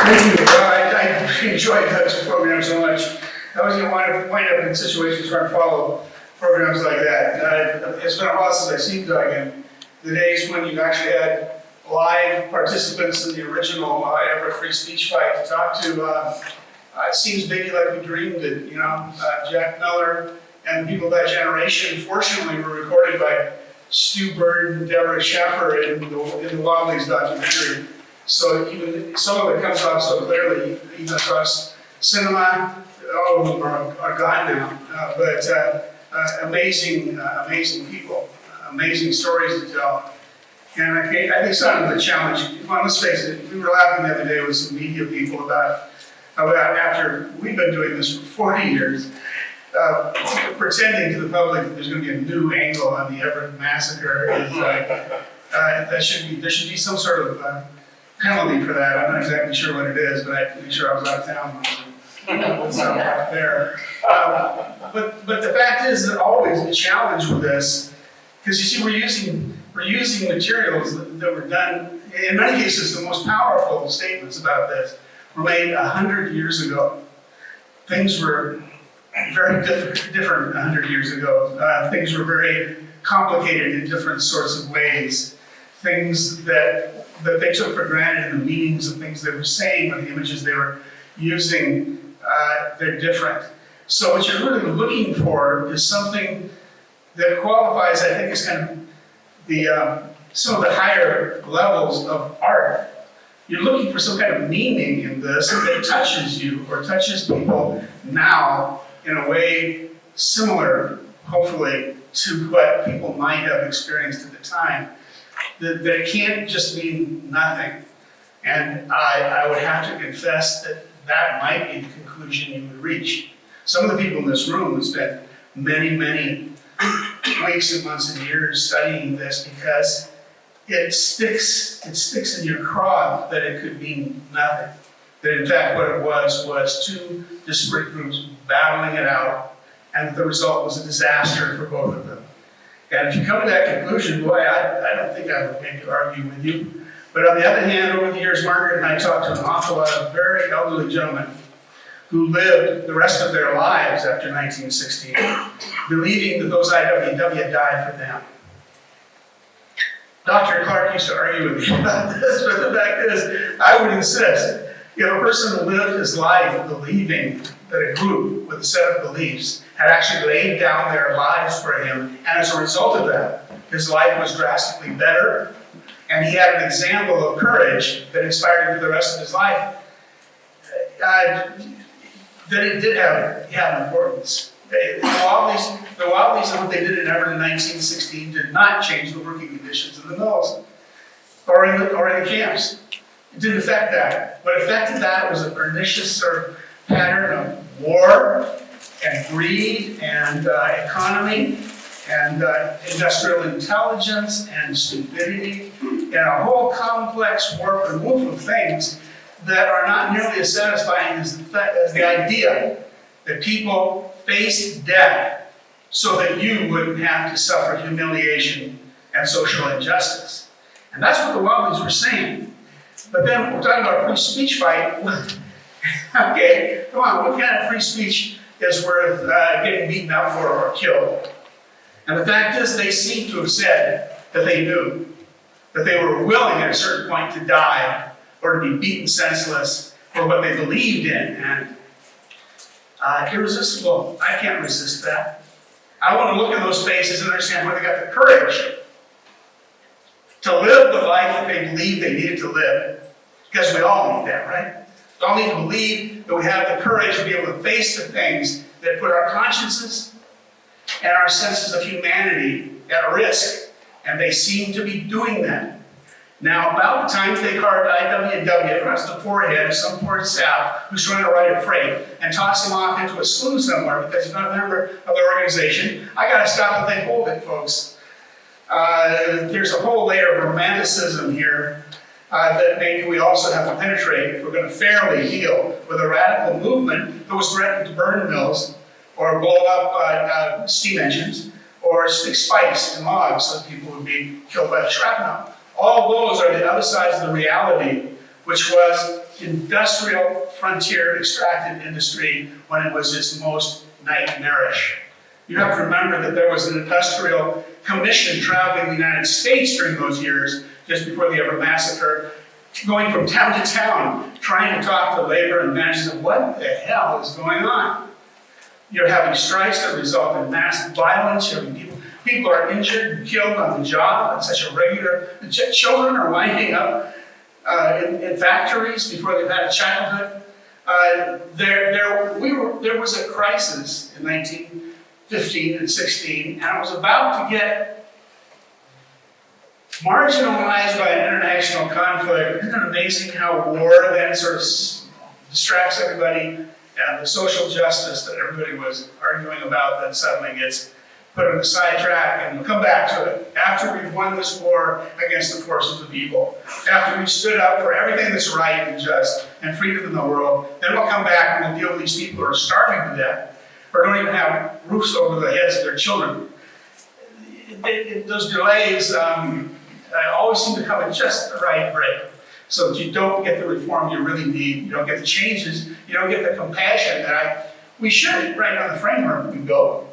Thank you. I enjoyed Doug's program so much. I was going to wind up in situations trying to follow programs like that. It's been a while since I've seen Doug, and the days when you actually had live participants in the original Everett free speech fight to talk to, it seems maybe like we dreamed it, you know. Jack Miller and people of that generation, fortunately, were recorded by Stu Bird and Deborah Schaffer in the Wobbly's documentary. So even some of it comes off so clearly, even across cinema. All of them are gone now, but amazing people, amazing stories to tell. And I think some of the challenge, well, let's face it, we were laughing the other day with some media people about after we've been doing this for 40 years, pretending to the public that there's going to be a new angle on the Everett Massacre. There should be some sort of penalty for that. I'm not exactly sure what it is, but I make sure I was out of town when something out there. But the fact is that always the challenge with this, because you see we're using materials that were done, in many cases the most powerful statements about this were made 100 years ago. Things were very different 100 years ago. Things were very complicated in different sorts of ways. Things that they took for granted and the meanings of things they were saying or the images they were using, they're different. So what you're really looking for is something that qualifies, I think, as kind of the some of the higher levels of art. You're looking for some kind of meaning in this that touches you or touches people now in a way similar, hopefully, to what people might have experienced at the time. That it can't just mean nothing. And I would have to confess that that might be the conclusion you would reach. Some of the people in this room have spent many, many weeks and months and years studying this because it sticks in your craw that it could mean nothing. That in fact what it was two disparate groups battling it out, and the result was a disaster for both of them. And if you come to that conclusion, boy, I don't think I would maybe argue with you. But on the other hand, over the years, Margaret and I talked to an awful lot of very elderly gentlemen who lived the rest of their lives after 1916, believing that those IWW died for them. Dr. Clark used to argue with me about this, but the fact is, I would insist, if a person lived his life believing that a group with a set of beliefs had actually laid down their lives for him, and as a result of that, his life was drastically better, and he had an example of courage that inspired him for the rest of his life, then it did have importance. The Wobblies and what they did in Everett in 1916 did not change the working conditions in the mills or in the camps. It didn't affect that. What affected that was a pernicious sort of pattern of war and greed and economy and industrial intelligence and stupidity and a whole complex warp and woof of things that are not nearly as satisfying as the idea that people face death so that you wouldn't have to suffer humiliation and social injustice. And that's what the Wobblies were saying. But then we're talking about a free speech fight. Okay, come on, what kind of free speech is worth getting beaten up for or killed? And the fact is, they seem to have said that they knew, that they were willing at a certain point to die or to be beaten senseless for what they believed in. And irresistible. I can't resist that. I want to look in those faces and understand where they got the courage to live the life that they believed they needed to live. Because we all need that, right? We all need to believe that we have the courage to be able to face the things that put our consciences and our senses of humanity at risk. And they seem to be doing that. Now, about the time they carved IWW across the forehead of some poor sap who's trying to ride a freight and toss him off into a slough somewhere because he's not a member of the organization, I got to stop and think, hold it, folks. There's a whole layer of romanticism here that maybe we also have to penetrate if we're going to fairly deal with a radical movement that was threatening to burn mills or blow up steam engines or stick spikes in logs so that people would be killed by the shrapnel. All those are the other sides of the reality which was industrial frontier extractive industry when it was its most nightmarish. You have to remember that there was an industrial commission traveling the United States during those years, just before the Everett Massacre, going from town to town, trying to talk to labor and management. What the hell is going on? You're having strikes that result in mass violence. You're having people are injured and killed on the job. It's such a regular. Children are winding up in factories before they've had a childhood. There was a crisis in 1915 and 16, and it was about to get marginalized by an international conflict. Isn't it amazing how war then sort of distracts everybody, and the social justice that everybody was arguing about then suddenly gets put on the sidetrack, and we'll come back to it. After we've won this war against the forces of evil, after we've stood up for everything that's right and just and freedom in the world, then we'll come back and we'll deal with these people who are starving to death or don't even have roofs over the heads of their children. Those delays always seem to come at just the right break, so that you don't get the reform you really need, you don't get the changes, you don't get the compassion that we should, right on the framework we built,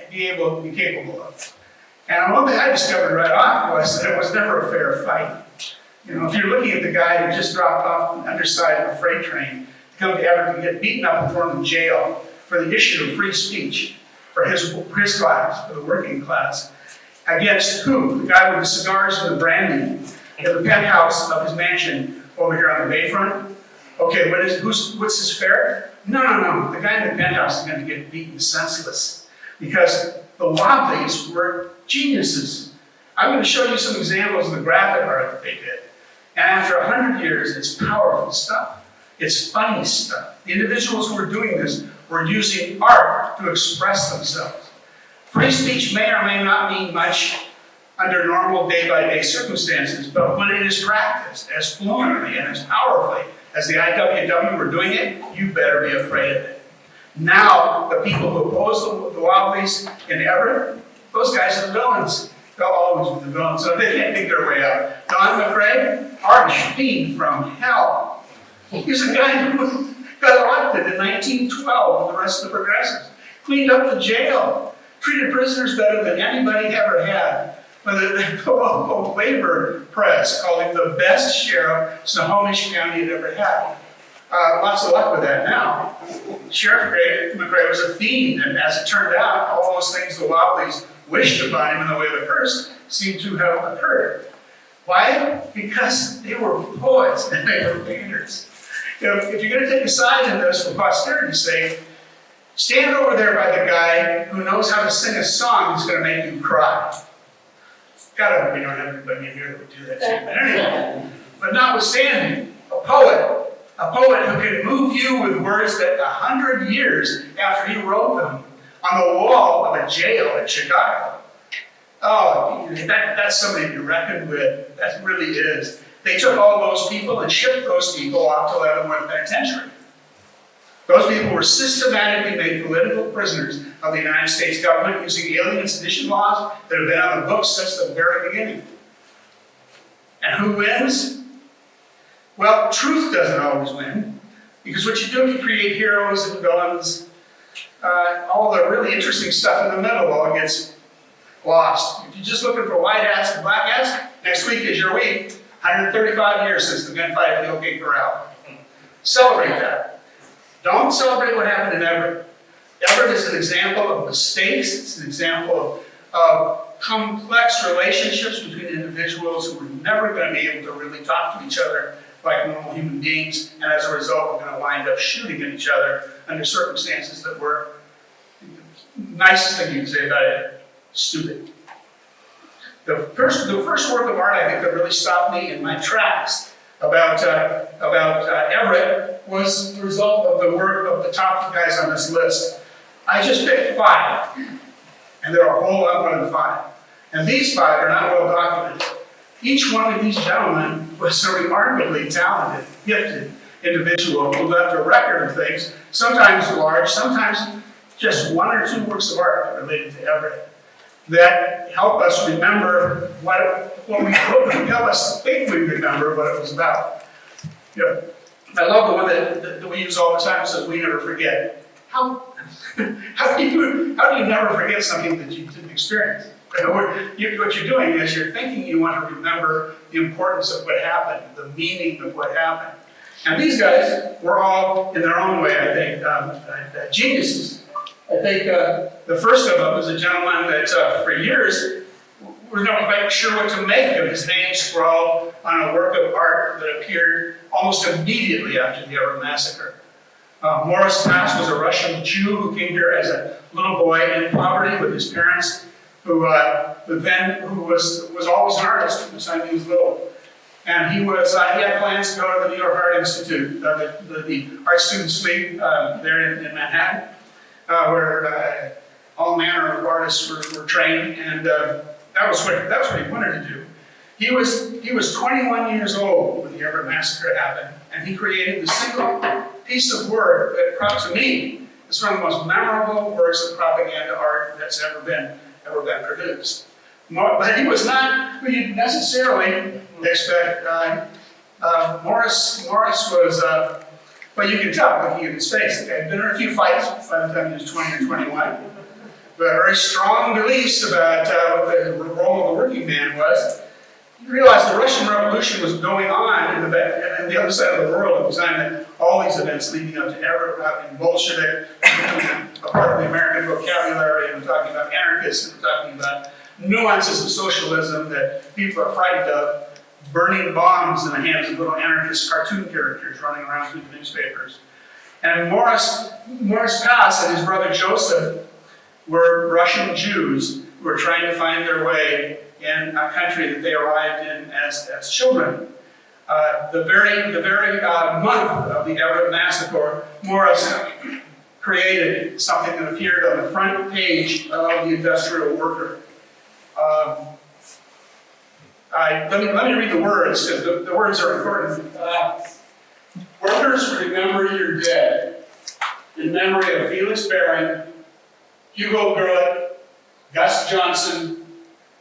be able to be capable of. And one thing I discovered right off was that it was never a fair fight. You know, if you're looking at the guy who just dropped off the underside of a freight train to come to Everett and get beaten up and thrown in jail for the issue of free speech for his class, for the working class, against who? The guy with the cigars and the brandy in the penthouse of his mansion over here on the bayfront? Okay, what's his fare? No. The guy in the penthouse is going to get beaten senseless because the Wobblies were geniuses. I'm going to show you some examples of the graphic art that they did. And after 100 years, it's powerful stuff. It's funny stuff. The individuals who were doing this were using art to express themselves. Free speech may or may not mean much under normal day-by-day circumstances, but when it is practiced as fluently and as powerfully as the IWW were doing it, you better be afraid of it. Now, the people who oppose the Wobblies in Everett, those guys are the villains. They'll always be the villains, so they can't dig their way out. Don McRae, archfiend from hell. He's a guy who got elected in 1912 with the rest of the progressives. Cleaned up the jail. Treated prisoners better than anybody ever had. The local labor press called him the best sheriff Snohomish County had ever had. Lots of luck with that now. Sheriff McRae was a fiend, and as it turned out, all those things the Wobblies wished upon him in the way of the curse seemed to have occurred. Why? Because they were poets and they were painters. If you're going to take a side in this for posterity's sake, stand over there by the guy who knows how to sing a song that's going to make you cry. God, I hope we don't have anybody in here that would do that too. But anyway, but notwithstanding, a poet who can move you with words that 100 years after he wrote them on the wall of a jail in Chicago. Oh, that's somebody to be reckoned with. That really is. They took all those people and shipped those people off to Leavenworth Penitentiary. Those people were systematically made political prisoners of the United States government using alien and sedition laws that have been on the books since the very beginning. And who wins? Well, truth doesn't always win, because what you do is you create heroes and villains. All the really interesting stuff in the middle all gets lost. If you're just looking for white hats and black hats, next week is your week. 135 years since the gunfight at the OK Corral. Celebrate that. Don't celebrate what happened in Everett. Everett is an example of mistakes. It's an example of complex relationships between individuals who were never going to be able to really talk to each other like normal human beings, and as a result, we're going to wind up shooting at each other under circumstances that were, the nicest thing you can say about it, stupid. The first work of art I think that really stopped me in my tracks about Everett was the result of the work of the top guys on this list. I just picked 5, and there are a whole lot more than 5. And these 5 are not well documented. Each one of these gentlemen was a remarkably talented, gifted individual who left a record of things, sometimes large, sometimes just 1 or 2 works of art related to Everett, that help us remember what we help us think we've become remember what it was about. Yeah. I love the one that we use all the time, says we never forget. How do you never forget something that you didn't experience? What you're doing is you're thinking you want to remember the importance of what happened, the meaning of what happened. And these guys were all, in their own way, I think, geniuses. I think the first of them was a gentleman that for years was not quite sure what to make of his name scrawled on a work of art that appeared almost immediately after the Everett Massacre. Morris Pass was a Russian Jew who came here as a little boy in poverty with his parents, who was always an artist from the time he was little. And he had plans to go to the New York Art Institute, the art student suite there in Manhattan, where all manner of artists were trained, and that was what he wanted to do. He was 21 years old when the Everett Massacre happened, and he created the single piece of work that, to me, is one of the most memorable works of propaganda art that's ever been produced. But he was not who you'd necessarily expect. Morris was, well, you can tell looking at his face. He had been in a few fights by the time he was 20 or 21. But very strong beliefs about what the role of the working man was. You realize the Russian Revolution was going on in the other side of the world at the time that all these events leading up to Everett, in Bolshevik, a part of the American vocabulary, and we're talking about anarchists, and we're talking about nuances of socialism that people are frightened of, burning bombs in the hands of little anarchist cartoon characters running around through the newspapers. And Morris Pass and his brother Joseph were Russian Jews who were trying to find their way in a country that they arrived in as children. The very month of the Everett Massacre, Morris created something that appeared on the front page of the Industrial Worker. Let me read the words, because the words are important. Workers, remember your dead. In memory of Felix Barron, Hugo Gerlich, Gus Johnson,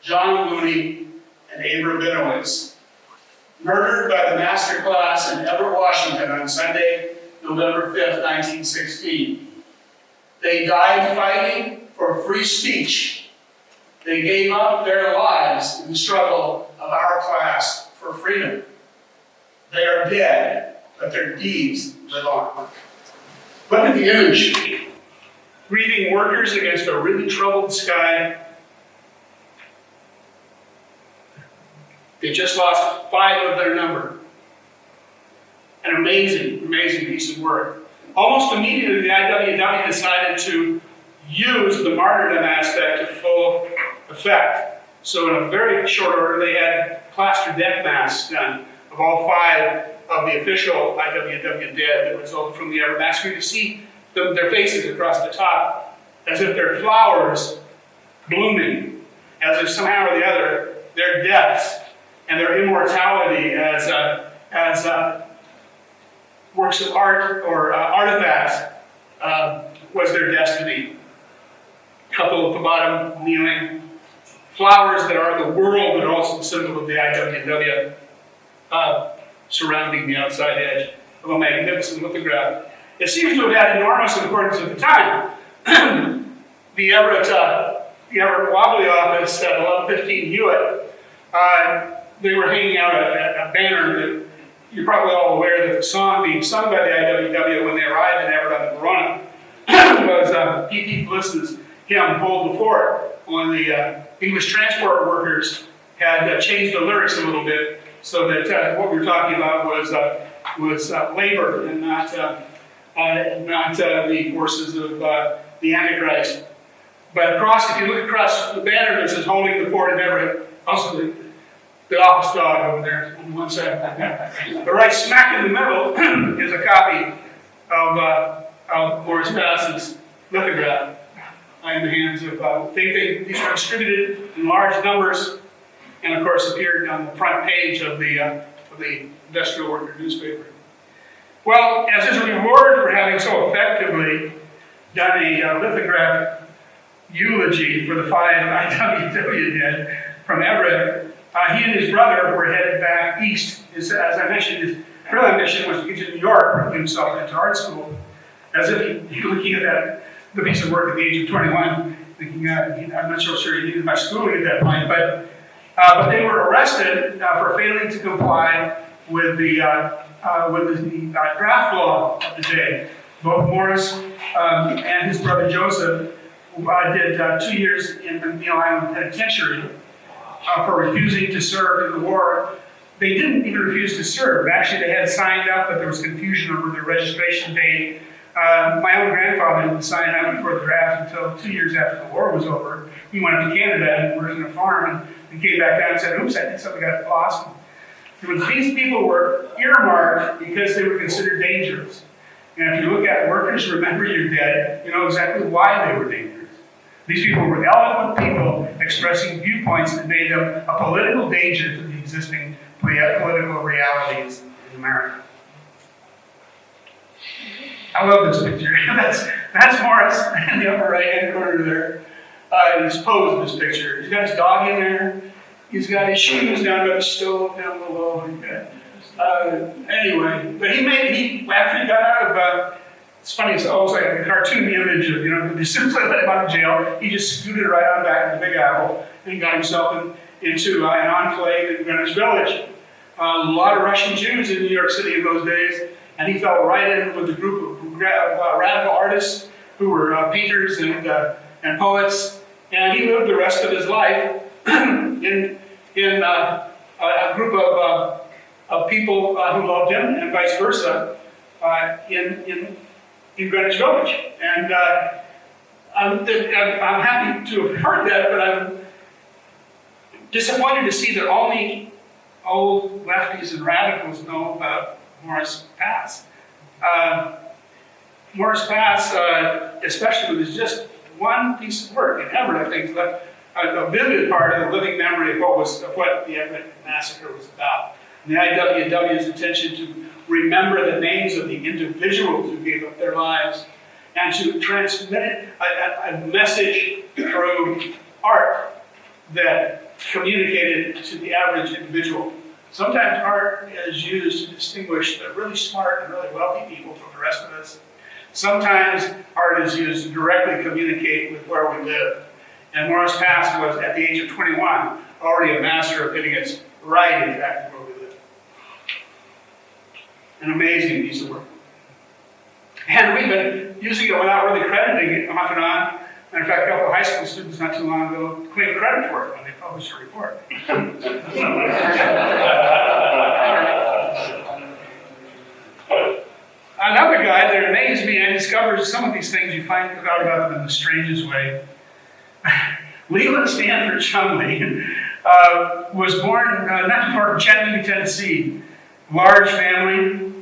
John Looney, and Abe Rabinowitz. Murdered by the master class in Everett, Washington on Sunday, November 5th, 1916. They died fighting for free speech. They gave up their lives in the struggle of our class for freedom. They are dead, but their deeds live on. Look at the image. Grieving workers against a really troubled sky. They just lost 5 of their number. An amazing, amazing piece of work. Almost immediately, the IWW decided to use the martyrdom aspect to full effect. So in a very short order, they had plaster death masks done of all 5 of the official IWW dead that resulted from the Everett Massacre. You see their faces across the top, as if they're flowers blooming, as if somehow or the other, their deaths and their immortality as works of art or artifacts was their destiny. Couple at the bottom, kneeling. Flowers that are the world, but also the symbol of the IWW, surrounding the outside edge of a magnificent lithograph. It seems to have had enormous importance at the time. The Everett Wobbly office at 1115 Hewitt, they were hanging out a banner that you're probably all aware that the song being sung by the IWW when they arrived in Everett on the Verona was P.P. Bliss's hymn, Hold the Fort, when the English transport workers had changed the lyrics a little bit so that what we were talking about was labor and not the forces of the Antichrist. But if you look across the banner that says holding the fort in Everett, also the office dog over there on one side. But right smack in the middle is a copy of Morris Pass's lithograph in the hands of, these were distributed in large numbers and of course appeared on the front page of the Industrial Worker newspaper. Well, as his reward for having so effectively done a lithograph eulogy for the 5 IWW dead from Everett, he and his brother were headed back east as I mentioned, his real ambition was to get to New York, where he himself into art school, as if he looking at the piece of work at the age of 21, thinking, I'm not so sure he needed much schooling at that point, but they were arrested for failing to comply with the draft law of the day. Both Morris and his brother Joseph did 2 years in the Neil Island Penitentiary for refusing to serve in the war. They didn't even refuse to serve. Actually, they had signed up, but there was confusion over their registration date. My own grandfather didn't sign up before the draft until 2 years after the war was over. He went up to Canada and worked in a farm and came back down and said, oops, I think something got lost. These people were earmarked because they were considered dangerous. And if you look at workers, remember you're dead, you know exactly why they were dangerous. These people were eloquent people expressing viewpoints that made them a political danger to the existing political realities in America. I love this picture. That's Morris in the upper right-hand corner there. He's posed in this picture. He's got his dog in there. He's got his shoes down by the stove down below. Anyway, but after he got out of, it's funny, it's almost like a cartoon image of, as soon as they let him out of jail, he just scooted right on back to the Big Apple and got himself into an enclave in Greenwich Village. A lot of Russian Jews in New York City in those days, and he fell right in with a group of radical artists who were painters and poets, and he lived the rest of his life in a group of people who loved him, and vice versa, in Greenwich Village. And I'm happy to have heard that, but I'm disappointed to see that only old lefties and radicals know about Morris Pass. Morris Pass, especially with just one piece of work in Everett, I think, left a vivid part of the living memory of what the Everett Massacre was about. And the IWW's attention to remember the names of the individuals who gave up their lives and to transmit a message through art that communicated to the average individual. Sometimes art is used to distinguish the really smart and really wealthy people from the rest of us. Sometimes art is used to directly communicate with where we live. And Morris Pass was, at the age of 21, already a master of hitting us right exactly where we live. An amazing piece of work. And we've been using it without really crediting it off and on. And in fact, a couple of high school students not too long ago claimed credit for it when they published a report. Another guy that amazed me, and discovers some of these things you find out about them in the strangest way. Leland Stanford Chumley was born not too far from Chattanooga, Tennessee. Large family,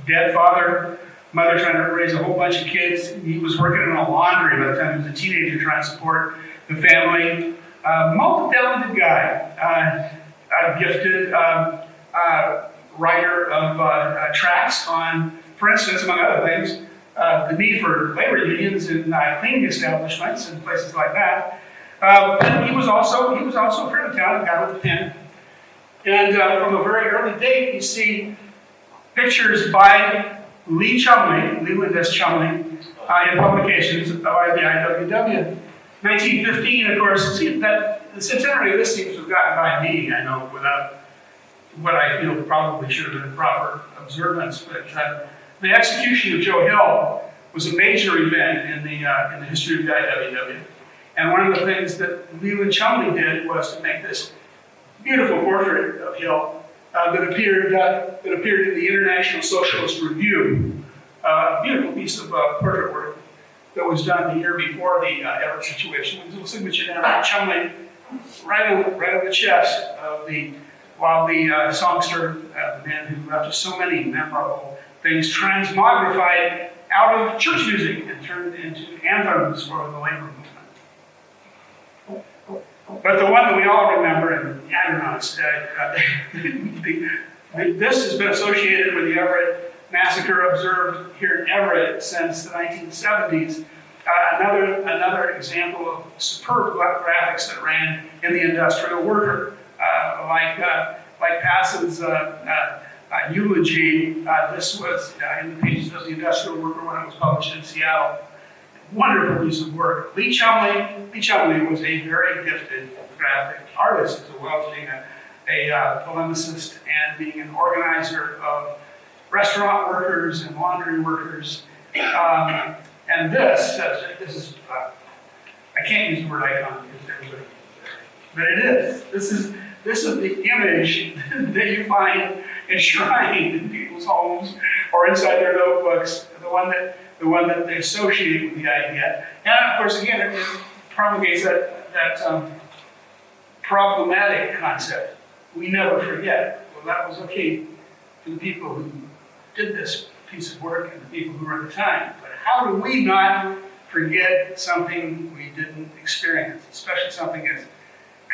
dead father, mother trying to raise a whole bunch of kids. He was working in a laundry by the time he was a teenager trying to support the family. Multi-talented guy, gifted writer of tracts on, for instance, among other things, the need for labor unions in cleaning establishments and places like that. And he was also a fairly talented guy with a pen. And from a very early date, you see pictures by Leland S. Chumley in publications by the IWW. 1915, of course, see, that the centenary of this seems to have gotten by me, I know, without what I feel probably should have been a proper observance. But the execution of Joe Hill was a major event in the history of the IWW. And one of the things that Leland Chumley did was to make this beautiful portrait of Hill that appeared in the International Socialist Review. A beautiful piece of portrait work that was done the year before the Everett situation. With a little signature down by Chumley, right on the chest of the Wobbly songster, the man who left us so many memorable things, transmogrified out of church music and turned into anthems for the labor movement. But the one that we all remember, and Adonais, this has been associated with the Everett Massacre observed here in Everett since the 1970s. Another example of superb graphics that ran in the Industrial Worker, like like Pass's eulogy. This was in the pages of the Industrial Worker when it was published in Seattle. Wonderful piece of work. Lee Chumley was a very gifted graphic artist, as well as being a polemicist and being an organizer of restaurant workers and laundry workers. And this is, I can't use the word icon because everybody, but it is. This is the image that you find enshrined in people's homes or inside their notebooks, the one that they associate with the idea. And of course, again, it promulgates that problematic concept. We never forget. Well, that was okay for the people who did this piece of work and the people who were at the time. But how do we not forget something we didn't experience, especially something as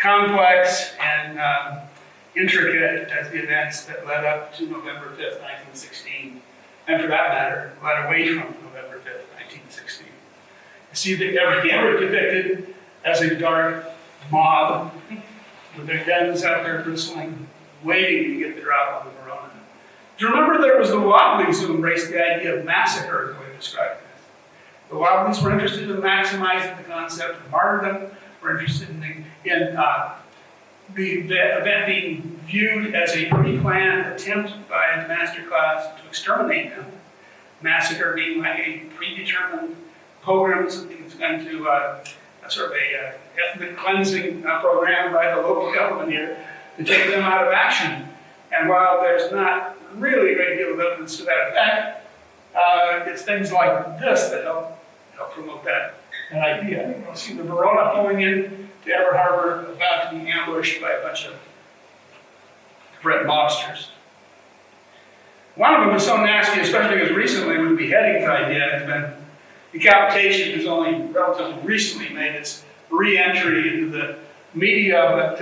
complex and intricate as the events that led up to November 5th, 1916, and for that matter, led away from November 5th, 1916. You see that Everett depicted as a dark mob with their guns out there bristling, waiting to get the drop on the Verona. Do you remember there was the Wobblies who embraced the idea of massacre, as we described this? The Wobblies were interested in maximizing the concept of martyrdom, were interested in the event being viewed as a pre-planned attempt by the master class to exterminate them. Massacre being like a predetermined program, something that's going to sort of a ethnic cleansing program by the local government here to take them out of action. And while there's not really a great deal of evidence to that effect, it's things like this that help promote that idea. You see the Verona pulling in to Everett Harbor, about to be ambushed by a bunch of Everett mobsters. One of them is so nasty, especially as recently with the beheadings idea, has been decapitation has only relatively recently made its re-entry into the media, but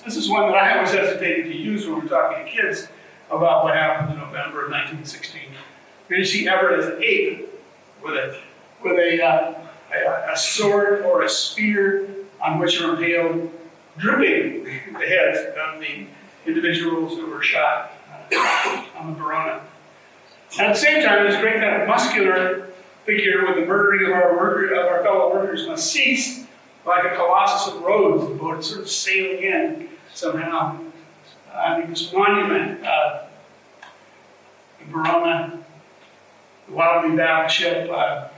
this is one that I always hesitated to use when we're talking to kids about what happened in November of 1916. You see Everett as an ape with a sword or a spear on which are impaled, dripping the heads of the individuals who were shot on the Verona. And at the same time, this great kind of muscular figure with the murdering of our fellow workers must cease, like a Colossus of Rhodes, the boat is sort of sailing in somehow. This monument, the Verona, the Wobbly battleship. Well,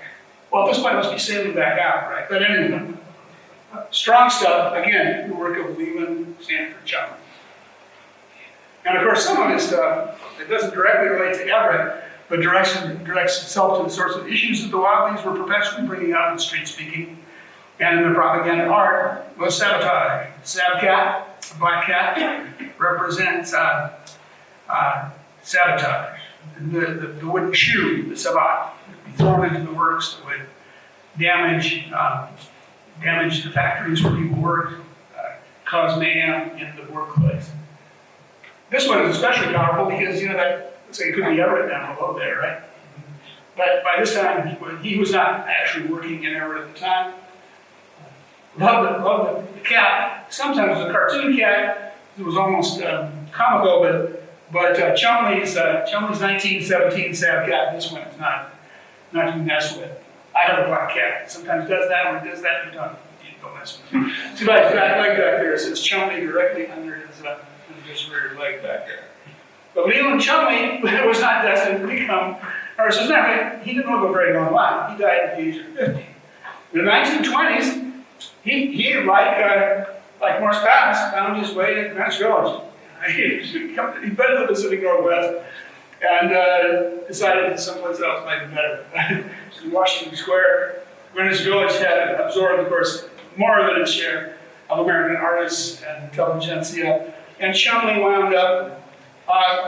at this point, it must be sailing back out, right? But anyway, strong stuff, again, the work of LELAND, Stanford, Chumley. And of course, some of this stuff, it doesn't directly relate to Everett, but directs itself to the sorts of issues that the Wobblies were perpetually bringing up in street speaking and in their propaganda art was sabotage. Sabcat, a black cat, represents sabotage. The wooden shoe, the sabbat, would be thrown into the works that would damage the factories where people worked, cause mayhem in the workplace. This one is especially powerful because, let's say it could be Everett down below there, right? But by this time, he was not actually working in Everett at the time. Love the cat. Sometimes it was a cartoon cat. It was almost comical, but Chumley's 1917 Sav cat, this one is not to be messed with. I have a black cat. It sometimes does that. When it does that, you don't mess with it. See by his back leg back there, it says Chumley directly under his rear leg back there. But Leland Chumley was not destined to become, he didn't live a very long life. He died at the age of 50. In the 1920s, he like Morse Pass, found his way to Greenwich Village. He been to the Pacific Northwest and decided that someplace else might be better. In Washington Square, Greenwich Village had absorbed, of course, more than its share of American artists and intelligentsia. And Chumley wound up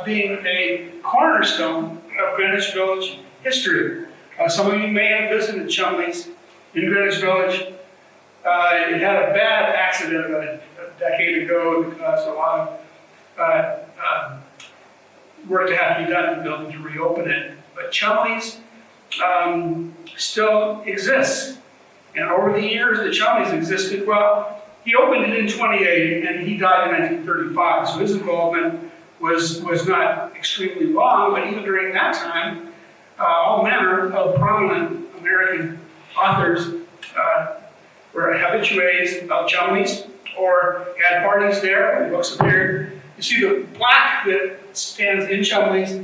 being a cornerstone of Greenwich Village history. Some of you may have visited Chumley's in Greenwich Village. It had a bad accident a decade ago that caused a lot of work to have to be done in the building to reopen it. But Chumley's still exists. And over the years that Chumley's existed, well, he opened it in 28 and he died in 1935, so his involvement was not extremely long, but even during that time, all manner of prominent American authors were habitués of Chumley's or had parties there when books appeared. You see the plaque that stands in Chumley's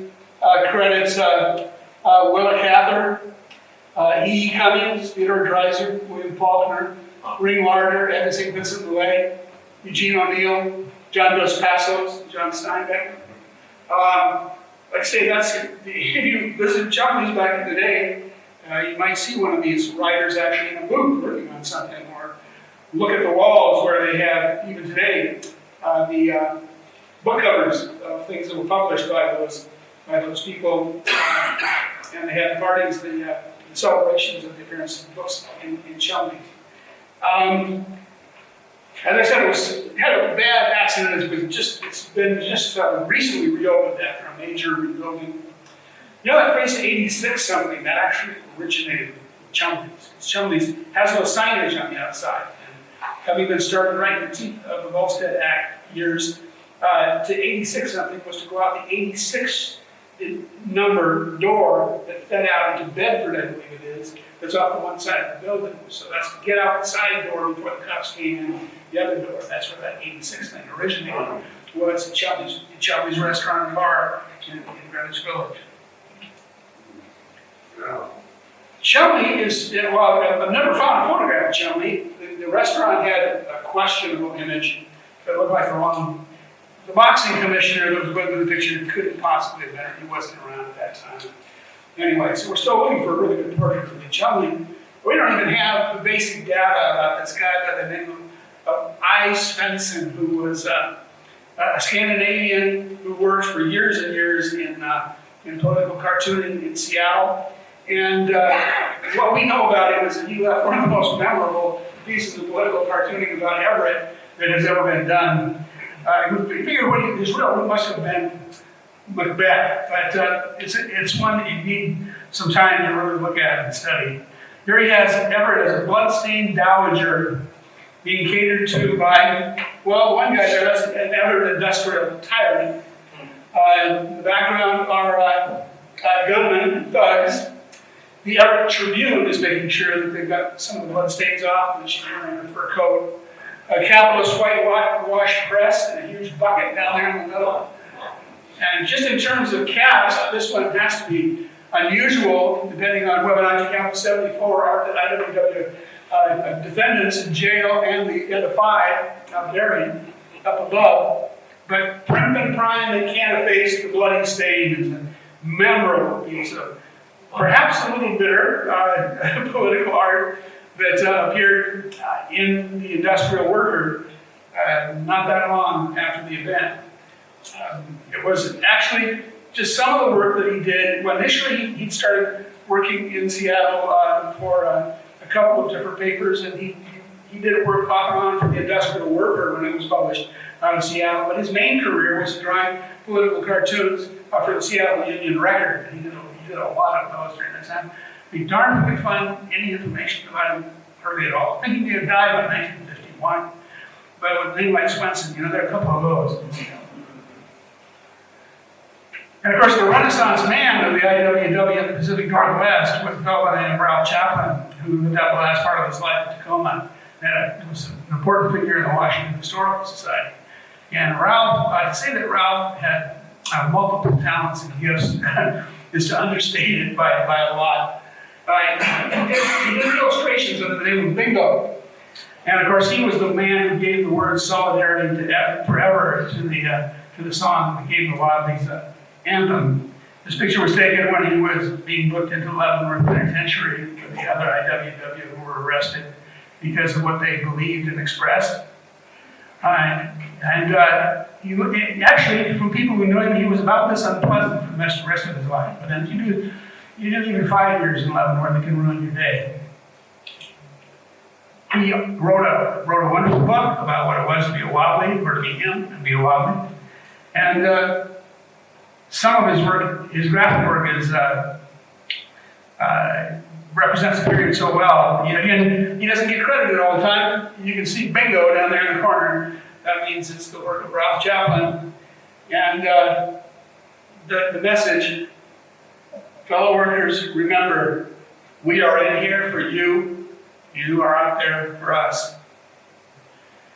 credits Willa Cather, E. Cummings, Theodore Dreiser, William Faulkner, Ring Lardner, Edna St. Vincent Millay, Eugene O'Neill, John Dos Passos, John Steinbeck. Like I say, if you visit Chumley's back in the day, you might see one of these writers actually in a booth working on something, or look at the walls where they have, even today, the book covers of things that were published by those people, and they had parties, the celebrations of the appearance of books in Chumley. As I said, it had a bad accident. It's been recently reopened after a major rebuilding. You know that phrase 86 something, that actually originated with Chumley's. Chumley's has no signage on the outside. And having been started right in the teeth of the Volstead Act years, to 86 something was to go out the 86 number door that fed out into Bedford, I believe it is, that's off the one side of the building. So that's to get out the side door before the cops came in the other door. That's where that 86 thing originated, was Chumley's Restaurant and Bar in Greenwich Village. Chumley is, well, I've never found a photograph of Chumley. The restaurant had a questionable image that looked like the wrong. The boxing commissioner that was with the picture couldn't possibly have been it. He wasn't around at that time. Anyway, so we're still looking for a really good portrait of Lee Chumley. We don't even have the basic data about this guy by the name of SWENSON, who was a Scandinavian who worked for years and years in political cartooning in Seattle. And what we know about him is that he left one of the most memorable pieces of political cartooning about Everett that has ever been done. We figured his real root must have been Macbeth, but it's one that you need some time to really look at and study. Here he has Everett as a blood-stained dowager being catered to by, well, one guy there, that's an Everett industrial tyrant. In the background are gunmen and thugs. The Everett Tribune is making sure that they've got some of the blood stains off and that she's wearing her fur coat. A capitalist whitewash press and a huge bucket down there in the middle. And just in terms of cast, this one has to be unusual, depending on whether or not you count the 74 IWW defendants in jail and the 5 buried up above. But Primp and Prime, they can't efface the bloody stain is a memorable piece of perhaps a little bitter political art that appeared in the Industrial Worker not that long after the event. It was actually just some of the work that he did. Well, initially, he'd started working in Seattle for a couple of different papers, and he did work off and on for the Industrial Worker when it was published out of Seattle. But his main career was drawing political cartoons for the Seattle Union Record. And he did a lot of those during that time. Be darned if we could find any information about him hardly at all. I think he died in 1951. But with a name like SWENSON, there are a couple of those. And of course, the Renaissance man of the IWW in the Pacific Northwest was a fellow by the name of Ralph Chaplin, who lived out the last part of his life in Tacoma. And was an important figure in the Washington Historical Society. And Ralph, I'd say that Ralph had multiple talents and gifts, is to understate it by a lot. He did illustrations under the name of Bingo. And of course, he was the man who gave the word solidarity to forever to the song that became the Wobbly's anthem. This picture was taken when he was being booked into Leavenworth Penitentiary with the other IWW who were arrested because of what they believed and expressed. He actually, from people who knew him, he was about this unpleasant for the rest of his life. But then you do even 5 years in Leavenworth, it can ruin your day. He wrote a wonderful book about what it was to be a Wobbly, or to be him and be a Wobbly. And some of his work, his graphic work, is represents the period so well. Again, he doesn't get credited all the time. You can see bingo down there in the corner. That means it's the work of Ralph Chaplin. And the message, fellow workers, remember, we are in here for you. You are out there for us.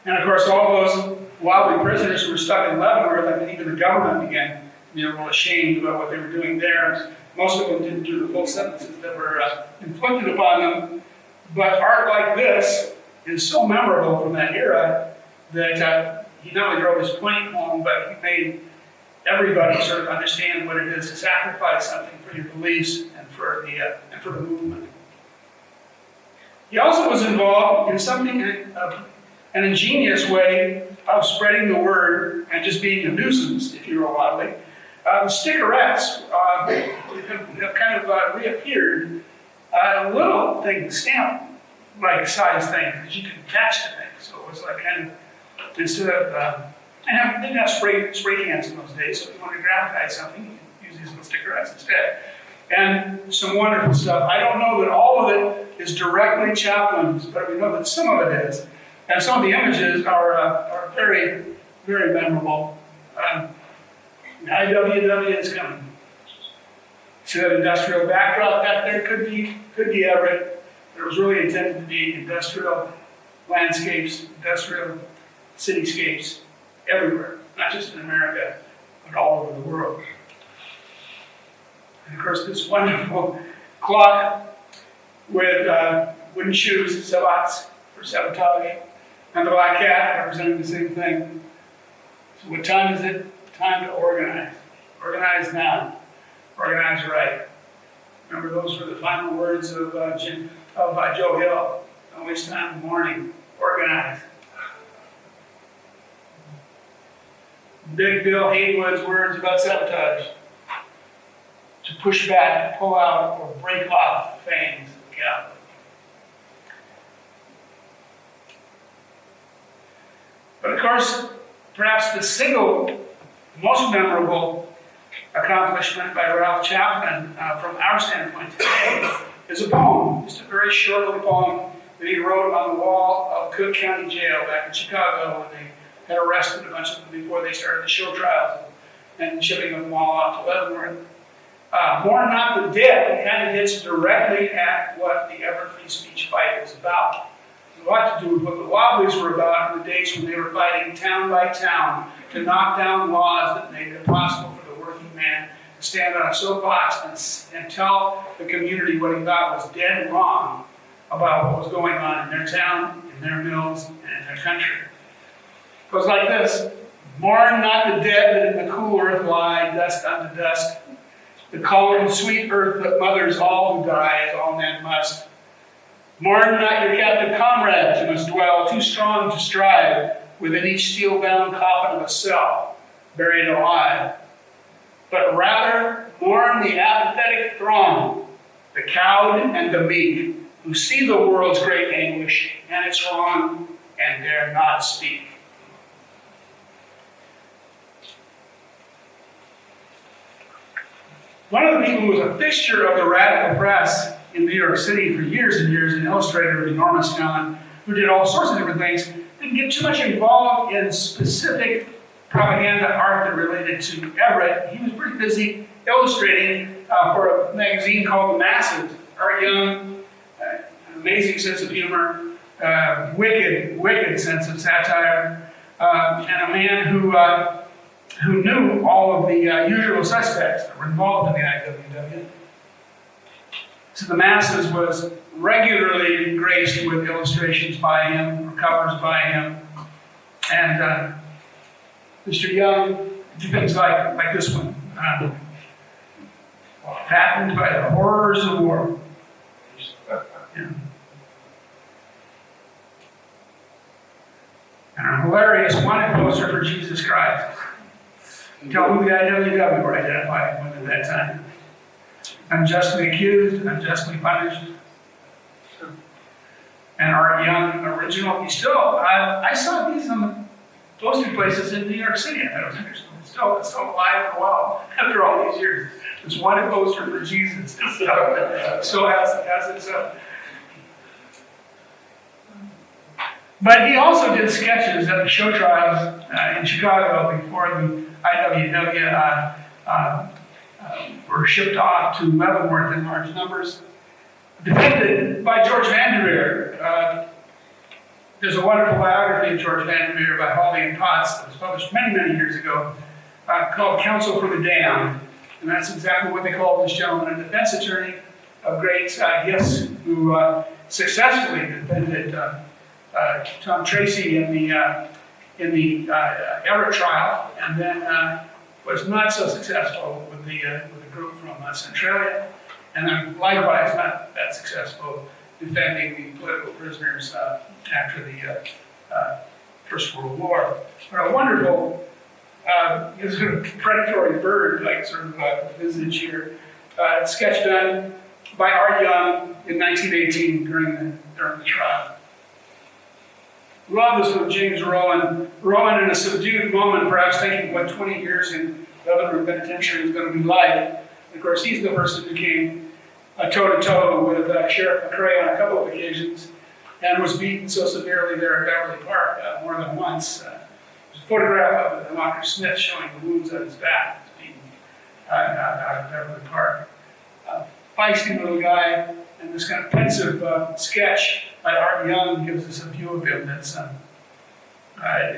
And of course, all those Wobbly prisoners who were stuck in Leavenworth, I mean, even the government began to be a little ashamed about what they were doing there. Most of them didn't do the full sentences that were inflicted upon them. But art like this is so memorable from that era that he not only drove his point home, but he made everybody sort of understand what it is to sacrifice something for your beliefs and for the movement. He also was involved in something, an ingenious way of spreading the word and just being a nuisance, if you're a Wobbly. Stickerettes have kind of reappeared. Little things, stamp-like size things that you can attach to things. So it was like kind of, instead of, they didn't have spray cans in those days, so if you wanted to dramatize something, you could use these little stickerettes instead. And some wonderful stuff. I don't know that all of it is directly Chaplin's, but we know that some of it is. And some of the images are very, very memorable. IWW is coming. See that industrial backdrop back there? Could be Everett. But it was really intended to be industrial landscapes, industrial cityscapes everywhere, not just in America, but all over the world. And of course, this wonderful clock with wooden shoes, sabots for sabotage, and the black cat representing the same thing. So what time is it? Time to organize. Organize now. Organize right. Remember, those were the final words of Joe Hill. Don't waste time in the morning. Organize. Big Bill Haywood's words about sabotage. To push back, pull out, or break off the fangs of the cow. But of course, perhaps the single most memorable accomplishment by Ralph Chaplin, from our standpoint today, is a poem. Just a very short little poem that he wrote on the wall of Cook County Jail back in Chicago when they had arrested a bunch of them before they started the show trials and shipping them all off to Leavenworth. More Not the Dead kind of hits directly at what the Everett Free Speech fight is about. It had a lot to do with what the Wobblies were about in the days when they were fighting town by town to knock down laws that made it possible for the working man to stand on a soapbox and tell the community what he thought was dead wrong about what was going on in their town, in their mills, and in their country. It goes like this: mourn not the dead that in the cool earth lie, dust unto dust. The calm, sweet earth that mothers all who die, as all men must. Mourn not your captive comrades who must dwell, too strong to strive, within each steel-bound coffin of a cell, buried alive. But rather mourn the apathetic throng, the cowed and the meek, who see the world's great anguish and its wrong, and dare not speak. One of the people who was a fixture of the radical press in New York City for years and years, an illustrator of enormous talent, who did all sorts of different things, didn't get too much involved in specific propaganda art that related to Everett. He was pretty busy illustrating for a magazine called Massacre. Art Young, an amazing sense of humor, wicked sense of satire, and a man who knew all of the usual suspects that were involved in the IWW. So the Masses was regularly graced with illustrations by him, or covers by him. And Mr. Young did things like this one. Fattened by the horrors of war. Yeah. And a hilarious wanted poster for Jesus Christ. Tell who the IWW were identifying with at that time. Unjustly accused, unjustly punished. And Art Young, original, he still, I saw these on the posted places in New York City. I thought it was interesting. It's still alive and well after all these years. There's one poster for Jesus. So has its But he also did sketches at the show trials in Chicago before the IWW were shipped off to Leavenworth in large numbers. Defended by George Vanderveer. There's a wonderful biography of George Vanderveer by Hawley and Potts that was published many, many years ago called Counsel for the Damned. And that's exactly what they called this gentleman, a defense attorney of great gifts who successfully defended Tom Tracy in the Everett trial, and then was not so successful with the group from Centralia, and then likewise not that successful defending the political prisoners after the First World War. But a wonderful, sort of predatory bird-like sort of visage here, sketch done by Art Young in 1918 during the trial. Love is with James Rowan. Rowan, in a subdued moment, perhaps thinking what 20 years in Leavenworth Penitentiary is going to be like. And of course, he's the person who came toe-to-toe with Sheriff McCrae on a couple of occasions and was beaten so severely there at Beverly Park more than once. There's a photograph of Dr. Smith showing the wounds on his back. He was beaten out of Beverly Park. Feisty little guy, and this kind of pensive sketch by Art Young gives us a view of him that's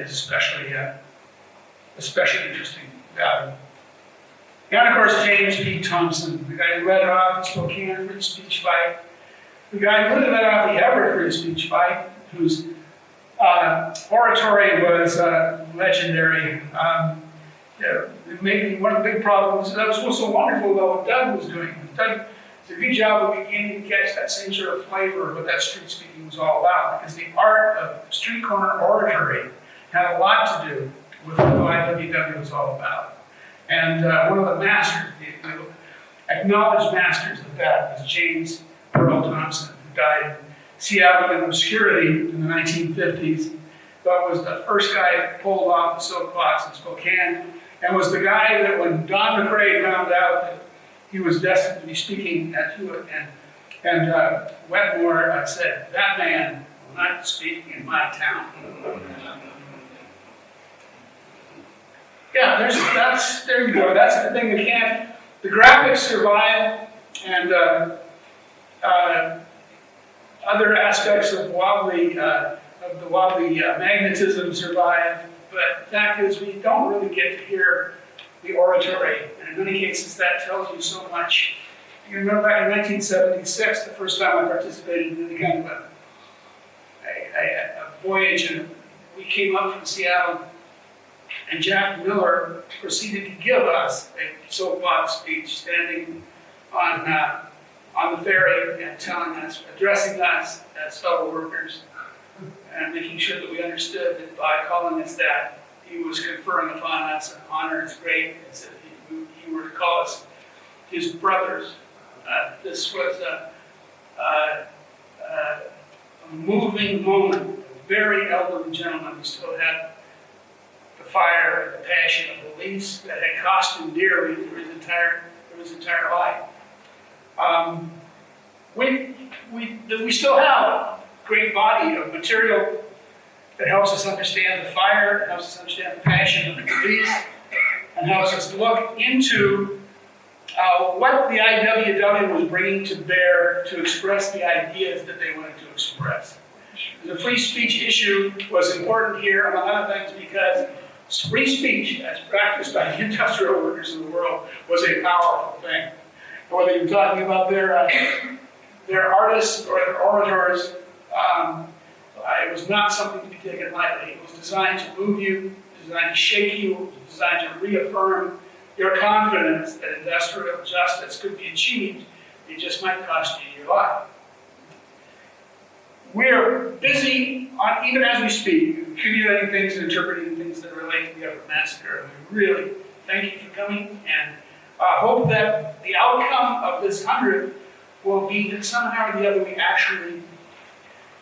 is especially interesting. And of course, James P. Thompson, the guy who led off the Spokane free speech fight, the guy who led off the Everett free speech fight, whose oratory was legendary. Maybe one of the big problems, that was what's so wonderful about what Doug was doing. Doug did a good job of beginning to catch that same sort of flavor of what that street speaking was all about, because the art of street corner oratory had a lot to do with what IWW was all about. And one of the masters, the acknowledged masters of that was James Pearl Thompson, who died in Seattle in obscurity in the 1950s, but was the first guy that pulled off the soapbox in Spokane, and was the guy that when Don McCrae found out that he was destined to be speaking at Hewitt and Wetmore said, "That man will not speak in my town." Yeah, there you go. That's the thing that can't. The graphics survive, and other aspects of Wobbly, magnetism survive. But the fact is, we don't really get to hear the oratory, and in many cases, that tells you so much. You remember back in 1976, the first time I participated in any kind of a voyage, and we came up from Seattle. And Jack Miller proceeded to give us a soapbox speech standing on the ferry and telling us, addressing us as fellow workers, and making sure that we understood that by calling us that, he was conferring upon us an honor as great as if he were to call us his brothers. This was a moving moment. A very elderly gentleman who still had the fire and the passion of beliefs that had cost him dearly through his entire life. We still have a great body of material that helps us understand the fire, that helps us understand the passion of the beliefs, and helps us look into what the IWW was bringing to bear to express the ideas that they wanted to express. The free speech issue was important here, among other things, because free speech, as practiced by the industrial workers in the world, was a powerful thing. Whether you're talking about their artists or their orators, it was not something to be taken lightly. It was designed to move you, designed to shake you, it was designed to reaffirm your confidence that industrial justice could be achieved. It just might cost you your life. We're busy, even as we speak, accumulating things and interpreting things that relate to the Everett Massacre. We really thank you for coming, and hope that the outcome of this 100th will be that somehow or the other we actually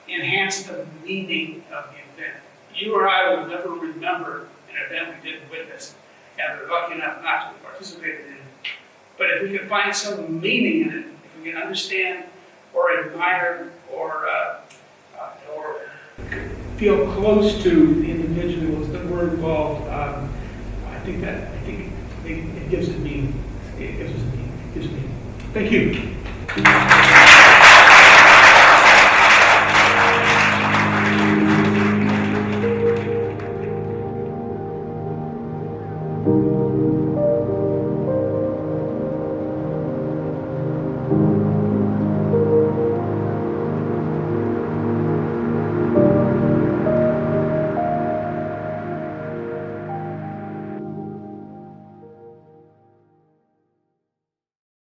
enhance the meaning of the event. you or I will never remember an event we didn't witness, and we're lucky enough not to have participated in. But if we can find some meaning in it, if we can understand or admire or feel close to the individuals that were involved, I think it gives it meaning. It gives us meaning. Thank you.